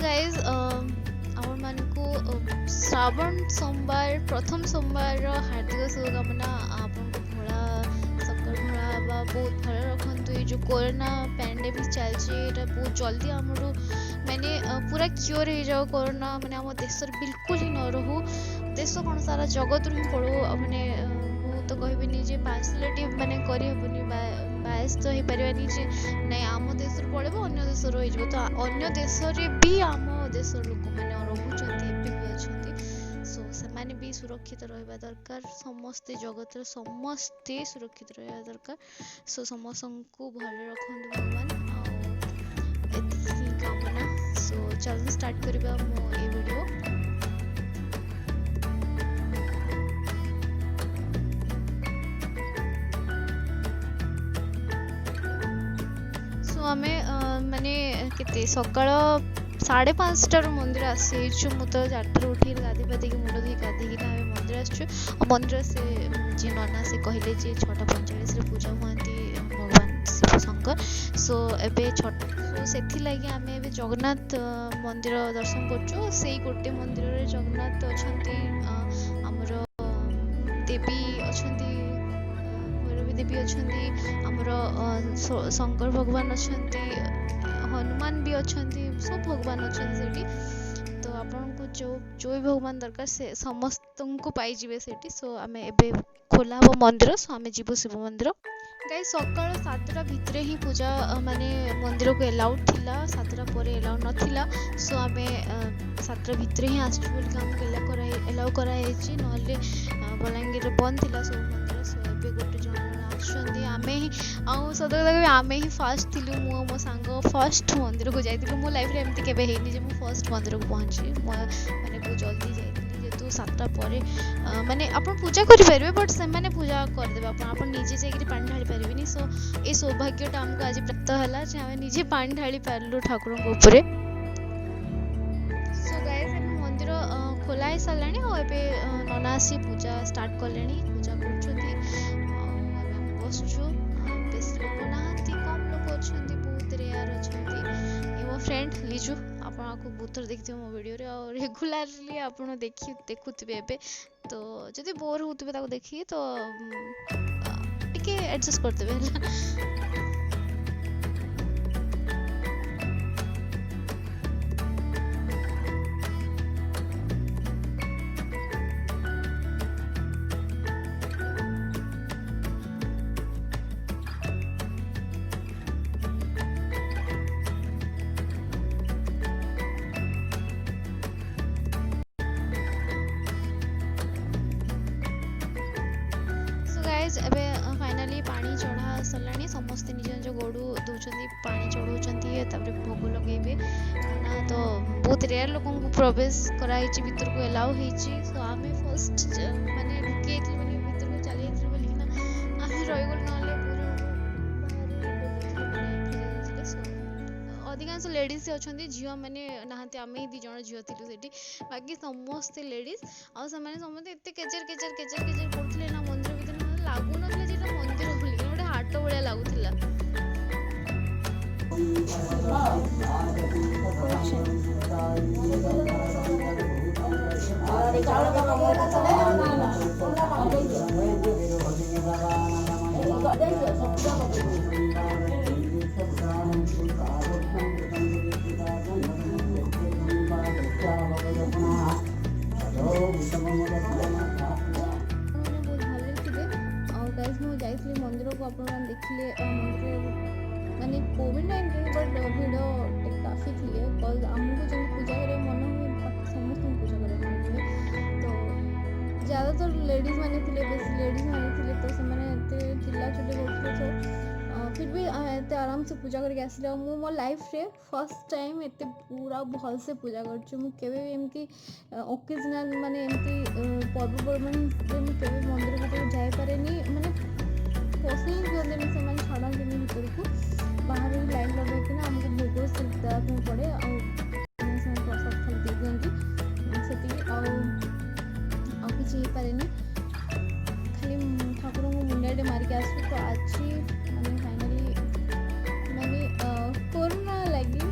Guys आपण मानकु श्रावण सोमवार प्रथम सोमवार हार्दिक शुभकामना। आपण भोला सकर भोला बा बहुत भल रखु। ये जो कोरोना पैंडेमिक चलती बहुत जल्दी आमर माने पूरा क्योर हो जाओ कोरोना माने आम देश बिल्कुल ही न रहू। देश कौन सारा जगत रू ही पड़ू माने तो कहबिनी जे पार्सलिटी माने करहबनी बायस तो हो पारानी जे नहीं आम देश पड़ो अन्य देश हो तो अन्य देश भी आम देश लोक मैंने रोचते सो से भी सुरक्षित रहा दरकार। समस्ते जगत समस्ते सुरक्षित रहा दरकार। सो समस्त को भल रखु भगवान आती कामना। सो चलो स्टार्ट करवा मो ये वीडियो। आम माने केते सकाळ 5:30 मंदिर आसी मुझे 4 उठी गाधी पादी मुंड धोई गाधी मंदिर आसु मंदिर से जी नना से कहले 6:45 पूजा हुआ भगवान शिव शंकर। सो एबे से लगी आम ए जगन्नाथ मंदिर दर्शन करूँ। से गोटे मंदिर रे जगन्नाथ अच्छा आमर देवी अच्छा देवी अच्छा आमर शंकर भगवान अच्छा हनुमान भी अच्छा सब भगवान अच्छा से। तो आपन को जो भी भगवान दरकार से समस्त को पाइबे से। सो आम ए खोला हम मंदिर। सो आम जीव शिव मंदिर गाई सकाल 7टा भितर ही पूजा माने मंदिर को एलाउड थिला 7टा पर एलाउड नथिला। सो आम 7टा भितर ही आमको एलाउ कराई नहले बलांगीर बंद थिला सब मंदिर। सो ए गोटे जन आमे ही सत आमे ही फास्ट थिलु मो सांग फर्स्ट मंदिर को जाइलु। मो लाइफ रे एमती केबे हेनी जे मो फर्स्ट मंदिर को पहुंची माने बहुत जल्दी जाइली जेतु 7टा परे माने अपन पूजा करि परबे बट से माने पूजा कर देबे अपन निजे जाई पानी ढाली परबेनी। सो ए सौभाग्यटा हमको आज प्राप्त हला जे हम निजे पानी ढाली पारलु ठाकुर को ऊपर। सो गाइस हम मंदिर खोला ही सालानी और एबे नना आसी पूजा स्टार्ट करलेनी पूजा करछथि बसछु। बेस लोक नाहंती कम लोक अछंती बहुत रेयर अछंती। मो फ्रेंड लीजु आपन को बहुत थर देखिथिबे मो वीडियो रे और रेगुलरली आपन देखुथिबे एबे तो जदि बोर होतबे ताको देखि तो टिके एडजस्ट कर देबे। एबे फाइनली पानी चढ़ा सरलानी समस्ते निज निज गोड़ू दौरान पानी चढ़ाऊँ तापर भोग लगे ना। तो बहुत रेयर लोक प्रवेश कराई भीतर को एलाउ होती। सो आम फर्स्ट माने ढुके माने भीतर को चली आम रहीगल ना अधिकांश लेडीज अच्छा झील मैंने नहांती आम ही 2 जण झील थिलु सेठी बाकी समस्ते लेडीज आ समस्ते एत केचर केचर केचर केचर पड़ुले ना मंदिर भीतर लागू नथले जे मंदिर बोली गोटे हाट भलिया लागुथिला। मंदिर को आप देखिले मंदिर माने कोविड-19 बट भिड़ काफी थी आमको जब पूजा करे मन हुए समस्त पूजा करे मन हुए। तो ज़्यादातर लेडीज माने थिले बेस लेडीज माने थिले तो से माने चिल्ला चुली करते तो फिर भी एत आराम से पूजा करके आसिले। मु मो लाइफ रे फर्स्ट टाइम एत पूरा भल से पूजा करछु। मु केबे एमती ओकेजनल माने एमती पर्वपर्वाणी मु केबे मंदिर भीतर जाई पारेनी माने पसई दिखते से छाड़ती भीतर को बाहर लाइन लगे आमको भोग से देवाई पड़े प्रसाद खाली दे दिखती से पारे खाली ठाकुर को मुंडे मारिक आसू। तो आज माने फाइनाली माने कोरोना लगी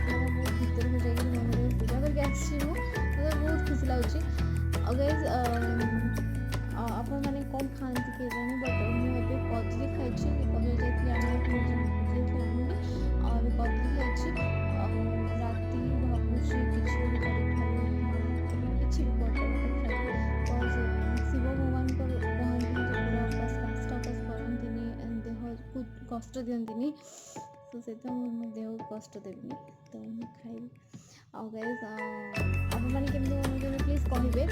बहुत भीतर को जाए ଅଛି ମୁଁ, ମୋତେ ବହୁତ ଖୁସି ଲାଗୁଛି। ଆଉ ଗାଇଜ୍ ଆପଣମାନେ କ'ଣ ଖାଆନ୍ତି କେଜାଣି, ବଟ୍ ମୁଁ ଏବେ କଦଳୀ ଖାଇଛି। କଦଳୀ ଯାଇଥିଲି ଆଣିବାକୁ, ଯାଇଥିଲି ଆଣିଲି, ଆଉ ଏବେ କଦଳୀ ଖାଇଛି। ଆଉ ରାତି ଭାବୁଛି କିଛି ଗୋଟେ କରିକି ଖାଇବି, କିଛି ବି ଗୋଟେ ଖାଇବି। ବିକଜ୍ ଶିବ ଭଗବାନଙ୍କର କହନ୍ତିନି ଯେ ପୁରା ଉପାସ ପାଞ୍ଚଟା ଉପାସ କରନ୍ତିନି, ଦେହକୁ କଷ୍ଟ ଦିଅନ୍ତିନି, ତ ସେଥିପାଇଁ ମୁଁ ଦେହକୁ କଷ୍ଟ ଦେବିନି, ତ ମୁଁ ଖାଇବି। ଆଉ ଗାଇଜ୍ ଆପଣମାନେ କେମିତି ବନଉଛନ୍ତି ପ୍ଲିଜ୍ କହିବେ।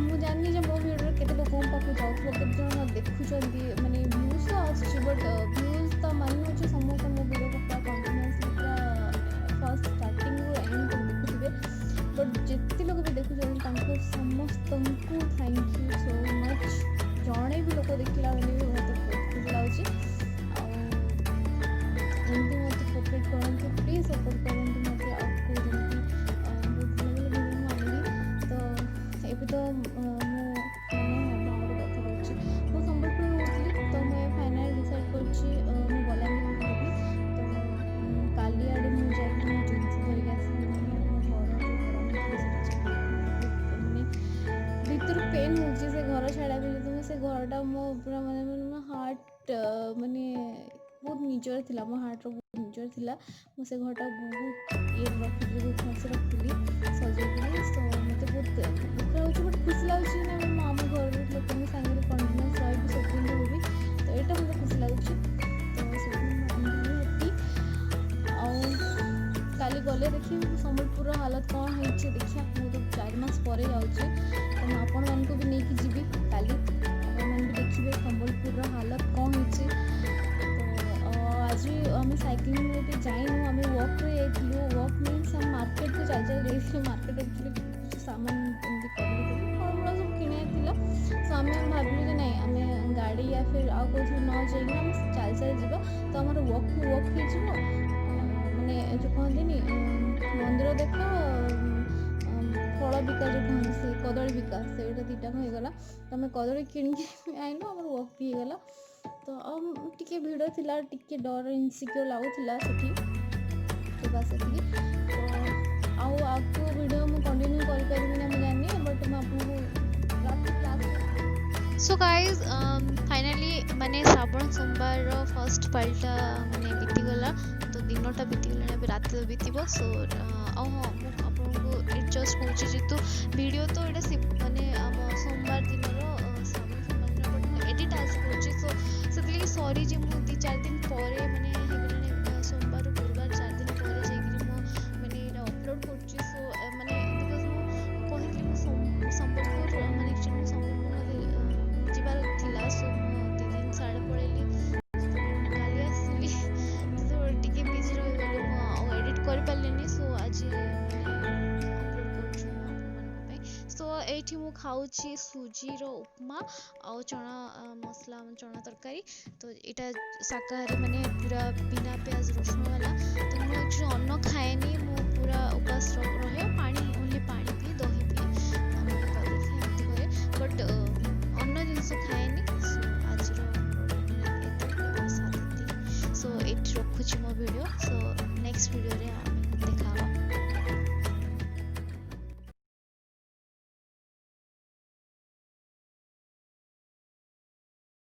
ମୁଁ ଜାଣିନି ଯେ ମୋ ଭିଡ଼ିଓରେ କେତେ ଲୋକଙ୍କ ପାଖକୁ ଯାଉଥିବ, କେତେ ଜଣ ଦେଖୁଛନ୍ତି, ମାନେ ଭ୍ୟୁଜ୍ ତ ଆସୁଛି, ବଟ୍ ଭ୍ୟୁଜ୍ ତ ମାନେ ହେଉଛି ସମସ୍ତେ ମୋ ଭିଡ଼ିଓକୁ ପୁରା କଣ୍ଟିନ୍ୟୁଅସ୍ଲି ପୁରା ଫାର୍ଷ୍ଟ ଷ୍ଟାର୍ଟିଂରୁ ଏଣ୍ଡ ତକ ଦେଖୁଥିବେ। ବଟ୍ ଯେତେ ଲୋକ ବି ଦେଖୁଛନ୍ତି ତାଙ୍କୁ ସମସ୍ତଙ୍କୁ ଥ୍ୟାଙ୍କ ୟୁ ସୋ ମଚ୍। ଜଣେ ବି ଲୋକ ଦେଖିଲା ବେଳେ ବି ମୋତେ ବହୁତ ଖୁସି ଲାଗୁଛି। ଆଉ ଏମିତି ମୋତେ ସପୋର୍ଟ କରନ୍ତୁ, ପ୍ଲିଜ୍ ସପୋର୍ଟ କରନ୍ତୁ ମୋତେ। ଆଗକୁ ଯେମିତି ବହୁତ ଭଲ ଭଲ ଭିଡ଼ିଓ ମୁଁ ଆଣିବି। ତ ଏବେ ତ ମୁଁ ଗୋଟେ କଥା କହୁଛି, ମୁଁ ସମ୍ବଲପୁର ରହୁଥିଲି, ତ ମୁଁ ଏ ଫାଇନାଲ୍ ଡିସାଇଡ଼୍ କରିଛି ମୁଁ ବଲାଙ୍ଗୀର ଯିବି। ତ କାଲି ଆଡ଼େ ମୁଁ ଯାଇକି ମୋ ଜିନିଷ ଧରିକି ଆସିବି। ମାନେ ମୋ ଘର ଯେଉଁ ଭଡ଼ା ନେଇଥିଲି ସେଇଟା ଛାଡ଼ିକି ମାନେ ଭିତରୁ ପେନ୍ ହେଉଛି ସେ ଘର ଛାଡ଼ିବା ପାଇଁ। ଯେହେତୁ ସେ ଘରଟା ମୋ ପୁରା ମାନେ ମୋ ହାର୍ଟ ମାନେ ବହୁତ ନିଜର ଥିଲା, ମୋ ହାର୍ଟର ବହୁତ ନିଜର ଥିଲା। ମୁଁ ସେ ଘରଟା ବହୁତ ଇଏରେ ରଖିଥିଲି, ବହୁତ ଭଲସେ ରଖିଥିଲି ସଜେଇଥିଲି। ସୋ ମୋତେ ବହୁତ ଦୁଃଖ ଲାଗୁଛି, ବଟ୍ ଖୁସି ଲାଗୁଛି ନା ମୁଁ ଆମ ଘରର ଲୋକଙ୍କ ସାଙ୍ଗରେ କଣ୍ଟିନ୍ୟୁଅସ୍ ରହିବି, ସବୁଦିନ ରହିବି। ତ ଏଇଟା ମୋତେ ଖୁସି ଲାଗୁଛି, ତ ସେଥିପାଇଁ ମୁଁ ହେପି। ଆଉ କାଲି ଗଲେ ଦେଖିବି ସମ୍ବଲପୁରର ହାଲତ କ'ଣ ହେଇଛି, ଦେଖିବା। ମୁଁ ତ 4 ମାସ ପରେ ଯାଉଛି, ତ ମୁଁ ଆପଣମାନଙ୍କୁ ବି ନେଇକି ଯିବି କାଲି, ଆପଣମାନେ ବି ଦେଖିବେ ସମ୍ବଲପୁରର ହାଲତ କ'ଣ ହେଇଛି। ତ ଆଜି ଆମେ ସାଇକ୍ଲିଂରେ ବି ଯାଇନୁ, ଆମେ ୱାକ୍ରେ ଯାଇଥିଲୁ। ୱାକ୍ ମିନ୍ସ ଆମେ ମାର୍କେଟକୁ ଚାଲି ଚାଲି ଯାଇଥିଲୁ। ମାର୍କେଟ ଆକ୍ଚୁଆଲି କିଛି ସାମାନ ଏମିତି କରିକି ଫଳମୂଳ ସବୁ କିଣିବାର ଥିଲା। ସୋ ଆମେ ଭାବିଲୁ ଯେ ନାଇଁ, ଆମେ ଗାଡ଼ି ୟା ଫିର୍ ଆଉ କେଉଁଥିରେ ନ ଯାଇକି ଆମେ ଚାଲି ଚାଲି ଯିବା, ତ ଆମର ୱାକ୍କୁ ୱାକ୍ ହେଇଯିବ। ମାନେ ଯେଉଁ କହନ୍ତିନି ମନ୍ଦିର ଦେଖ ଫଳ ବିକା, ଯେଉଁ କହନ୍ତି ସେ କଦଳୀ ବିକା, ସେଇଟା ଦୁଇଟାକୁ ହେଇଗଲା। ତ ଆମେ କଦଳୀ କିଣିକି ଆଣିଲୁ, ଆମର ୱାକ୍ ବି ହେଇଗଲା। ତ ଆଉ ଟିକେ ଭିଡ଼ ଥିଲା, ଟିକେ ଡର ଇନସିକ୍ୟୁର୍ ଲାଗୁଥିଲା ସେଠି, ତ ବାସ୍ ସେତିକି। ତ ଆଉ ଆଗକୁ ଭିଡ଼ିଓ ମୁଁ କଣ୍ଟିନ୍ୟୁ କରିପାରିବି ନା ମୁଁ ଜାଣିନି, ବଟ୍ ମୁଁ ଆପଣଙ୍କୁ ରାତି ଲାଷ୍ଟ। ସୋ ଗାଇଜ୍ ଫାଇନାଲି ମାନେ ଶ୍ରାବଣ ସୋମବାରର ଫାର୍ଷ୍ଟ ପାଳିଟା ମାନେ ବିତିଗଲା, ତ ଦିନଟା ବିତିଗଲାଣି, ଏବେ ରାତି ବିତିବ। ସୋ ଆଉ ହଁ, ମୁଁ ଆପଣଙ୍କୁ ଜଷ୍ଟ କହୁଛି, ଯେହେତୁ ଭିଡ଼ିଓ ତ ଏଇଟା ମାନେ ଆମ ସୋମବାର ଦିନର ଶ୍ରାବଣ ସୋମବାର ଦିନ, ବଟ୍ ମୁଁ ଏଡ଼ିଟ୍ ଆଜି କରୁଛି। ସୋ ସେଥିଲାଗି ସରି ଯେ ମୁଁ 2-4 ଦିନ ପରେ ମାନେ ହେଇଗଲାଣି, ସୋମବାରରୁ ଗୁରୁବାର 4 ଦିନ ପରେ ଯାଇକିରି ମୁଁ ମାନେ ଏଇଟା ଅପଲୋଡ଼ କରୁଛି। ସୋ ମାନେ ବିକଜ୍ ମୁଁ କହିଥିଲି ମୁଁ ସମ୍ବଲପୁର ମାନେ ଆକ୍ଚୁଆଲି ମୁଁ ସମ୍ବଲପୁର ମୋତେ ଯିବାର ଥିଲା। ସୋ ମୁଁ 2 ଦିନ ସାଡ଼େ ପଳେଇଲି, କାଲି ଆସିଲି, ତ ଟିକେ ବିଜି ରହିଗଲି, ମୁଁ ଆଉ ଏଡ଼ିଟ୍ କରିପାରିଲିନି। ସୋ ଆଜି ମାନେ ଅପଲୋଡ଼ କରୁଛି ମୁଁ ଆପଣମାନଙ୍କ ପାଇଁ। ସୋ ଏଇଠି ମୁଁ ଖାଉଛି ସୁଜିର ଉପମା ଆଉ ଚଣା ମସଲା ଚଣା ତରକାରୀ। ତ ଏଇଟା ଶାକାହାରୀ, ମାନେ ପୁରା ବିନା ପିଆଜ ରସୁଣ ବାଲା। ତ ମୁଁ ଆକ୍ଚୁଆଲି ଅନ୍ନ ଖାଏନି, ମୁଁ ପୁରା ଉପାସ ରହେ, ପାଣି ଓନ୍ଲି ପାଣି ପିଏ, ଦହି ପିଏ, ଆମର କଦଳୀ ଖାଏ, ଏମିତି କରେ, ବଟ୍ ଅନ୍ନ ଜିନିଷ ଖାଏନି। ସୋ ଆଜିର ମୋର ଏତିକି। ସୋ ଏଇଠି ରଖୁଛି ମୋ ଭିଡ଼ିଓ। ସୋ ନେକ୍ସଟ ଭିଡ଼ିଓରେ ଆମେ